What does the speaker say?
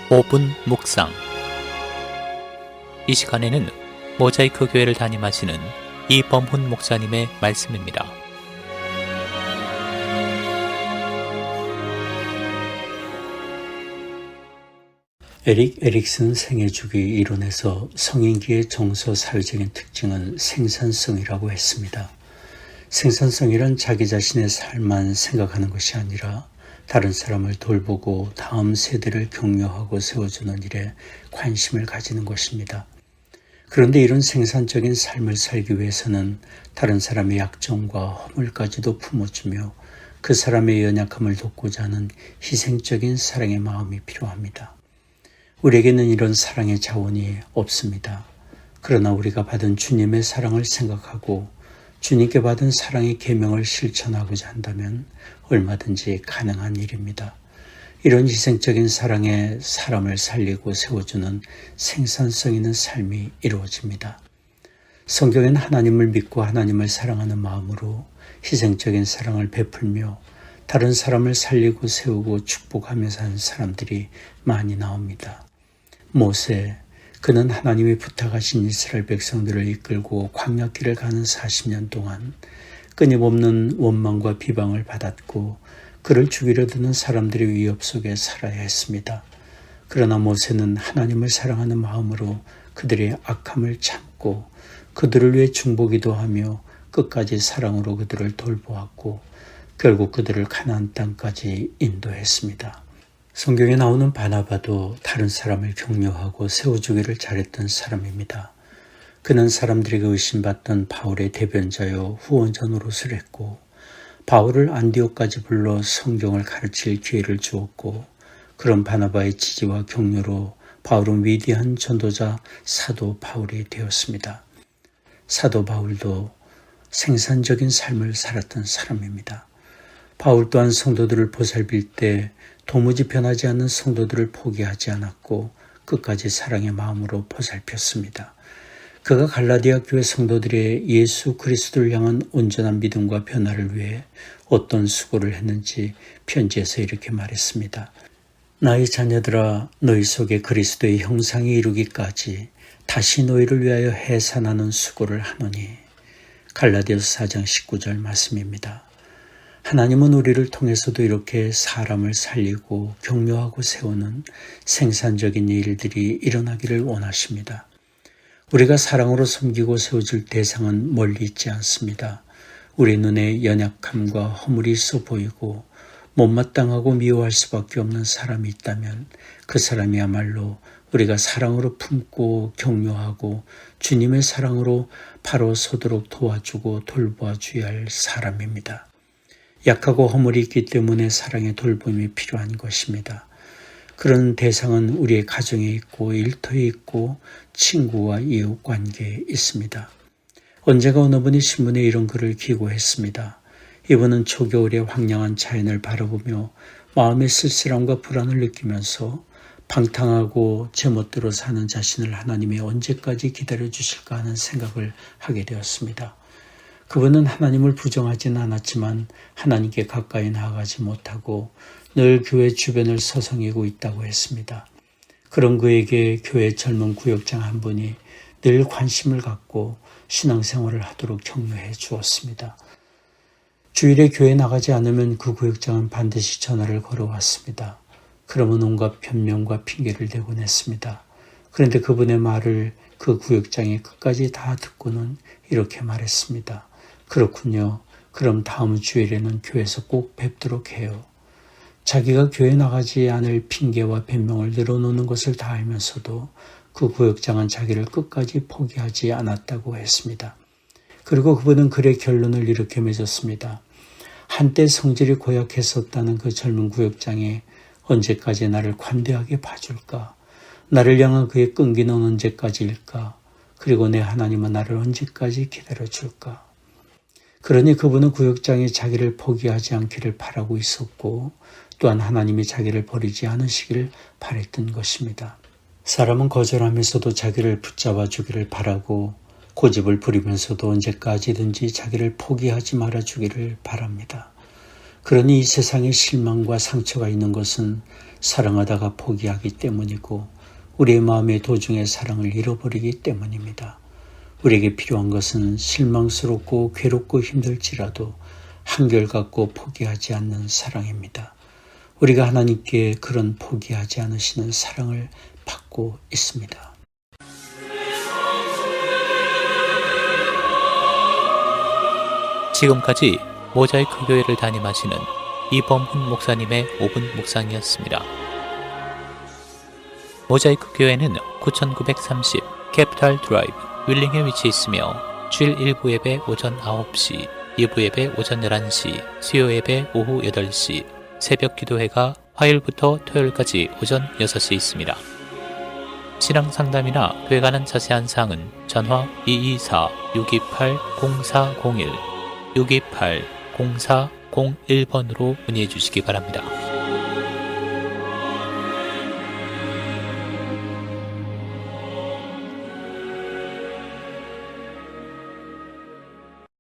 5분 묵상. 이 시간에는 모자이크 교회를 담임하시는 이범훈 목사님의 말씀입니다. 에릭 에릭슨 생애주기 이론에서 성인기의 정서 사회적인 특징은 생산성이라고 했습니다. 생산성이란 자기 자신의 삶만 생각하는 것이 아니라 다른 사람을 돌보고 다음 세대를 격려하고 세워주는 일에 관심을 가지는 것입니다. 그런데 이런 생산적인 삶을 살기 위해서는 다른 사람의 약점과 허물까지도 품어주며 그 사람의 연약함을 돕고자 하는 희생적인 사랑의 마음이 필요합니다. 우리에게는 이런 사랑의 자원이 없습니다. 그러나 우리가 받은 주님의 사랑을 생각하고 주님께 받은 사랑의 계명을 실천하고자 한다면 얼마든지 가능한 일입니다. 이런 희생적인 사랑에 사람을 살리고 세워주는 생산성 있는 삶이 이루어집니다. 성경엔 하나님을 믿고 하나님을 사랑하는 마음으로 희생적인 사랑을 베풀며 다른 사람을 살리고 세우고 축복하며 사는 사람들이 많이 나옵니다. 모세, 그는 하나님이 부탁하신 이스라엘 백성들을 이끌고 광야길을 가는 40년 동안 끊임없는 원망과 비방을 받았고 그를 죽이려 드는 사람들의 위협 속에 살아야 했습니다. 그러나 모세는 하나님을 사랑하는 마음으로 그들의 악함을 참고 그들을 위해 중보기도 하며 끝까지 사랑으로 그들을 돌보았고 결국 그들을 가나안 땅까지 인도했습니다. 성경에 나오는 바나바도 다른 사람을 격려하고 세워주기를 잘했던 사람입니다. 그는 사람들에게 의심받던 바울의 대변자요 후원자 노릇을 했고 바울을 안디옥까지 불러 성경을 가르칠 기회를 주었고 그런 바나바의 지지와 격려로 바울은 위대한 전도자 사도 바울이 되었습니다. 사도 바울도 생산적인 삶을 살았던 사람입니다. 바울 또한 성도들을 보살필 때 도무지 변하지 않는 성도들을 포기하지 않았고 끝까지 사랑의 마음으로 보살폈습니다. 그가 갈라디아 교회 성도들의 예수 그리스도를 향한 온전한 믿음과 변화를 위해 어떤 수고를 했는지 편지에서 이렇게 말했습니다. 나의 자녀들아, 너희 속에 그리스도의 형상이 이루기까지 다시 너희를 위하여 해산하는 수고를 하노니. 갈라디아서 4장 19절 말씀입니다. 하나님은 우리를 통해서도 이렇게 사람을 살리고 격려하고 세우는 생산적인 일들이 일어나기를 원하십니다. 우리가 사랑으로 섬기고 세워줄 대상은 멀리 있지 않습니다. 우리 눈에 연약함과 허물이 있어 보이고 못마땅하고 미워할 수밖에 없는 사람이 있다면 그 사람이야말로 우리가 사랑으로 품고 격려하고 주님의 사랑으로 바로 서도록 도와주고 돌보아줘야 할 사람입니다. 약하고 허물이 있기 때문에 사랑의 돌봄이 필요한 것입니다. 그런 대상은 우리의 가정에 있고 일터에 있고 친구와 이웃 관계에 있습니다. 언제가 어느 분이 신문에 이런 글을 기고했습니다. 이분은 초겨울의 황량한 자연을 바라보며 마음의 쓸쓸함과 불안을 느끼면서 방탕하고 제멋대로 사는 자신을 하나님이 언제까지 기다려주실까 하는 생각을 하게 되었습니다. 그분은 하나님을 부정하지는 않았지만 하나님께 가까이 나아가지 못하고 늘 교회 주변을 서성이고 있다고 했습니다. 그런 그에게 교회 젊은 구역장 한 분이 늘 관심을 갖고 신앙생활을 하도록 격려해 주었습니다. 주일에 교회 나가지 않으면 그 구역장은 반드시 전화를 걸어왔습니다. 그러면 온갖 변명과 핑계를 대곤 했습니다. 그런데 그분의 말을 그 구역장이 끝까지 다 듣고는 이렇게 말했습니다. 그렇군요. 그럼 다음 주일에는 교회에서 꼭 뵙도록 해요. 자기가 교회 나가지 않을 핑계와 변명을 늘어놓는 것을 다 알면서도 그 구역장은 자기를 끝까지 포기하지 않았다고 했습니다. 그리고 그분은 글의 결론을 이렇게 맺었습니다. 한때 성질이 고약했었다는 그 젊은 구역장이 언제까지 나를 관대하게 봐줄까? 나를 향한 그의 끈기는 언제까지일까? 그리고 내 하나님은 나를 언제까지 기다려줄까? 그러니 그분은 구역장이 자기를 포기하지 않기를 바라고 있었고 또한 하나님이 자기를 버리지 않으시기를 바랬던 것입니다. 사람은 거절하면서도 자기를 붙잡아 주기를 바라고 고집을 부리면서도 언제까지든지 자기를 포기하지 말아 주기를 바랍니다. 그러니 이 세상에 실망과 상처가 있는 것은 사랑하다가 포기하기 때문이고 우리의 마음의 도중에 사랑을 잃어버리기 때문입니다. 우리에게 필요한 것은 실망스럽고 괴롭고 힘들지라도 한결같고 포기하지 않는 사랑입니다. 우리가 하나님께 그런 포기하지 않으시는 사랑을 받고 있습니다. 지금까지 모자이크 교회를 담임하시는 이범훈 목사님의 5분 묵상이었습니다. 모자이크 교회는 9930 캐피탈 드라이브 윌링에 위치해 있으며 주일 1부 예배 오전 9시, 2부 예배 오전 11시, 수요 예배 오후 8시, 새벽 기도회가 화요일부터 토요일까지 오전 6시에 있습니다. 신앙 상담이나 교회 관한 자세한 사항은 전화 224-628-0401, 628-0401번으로 문의해 주시기 바랍니다.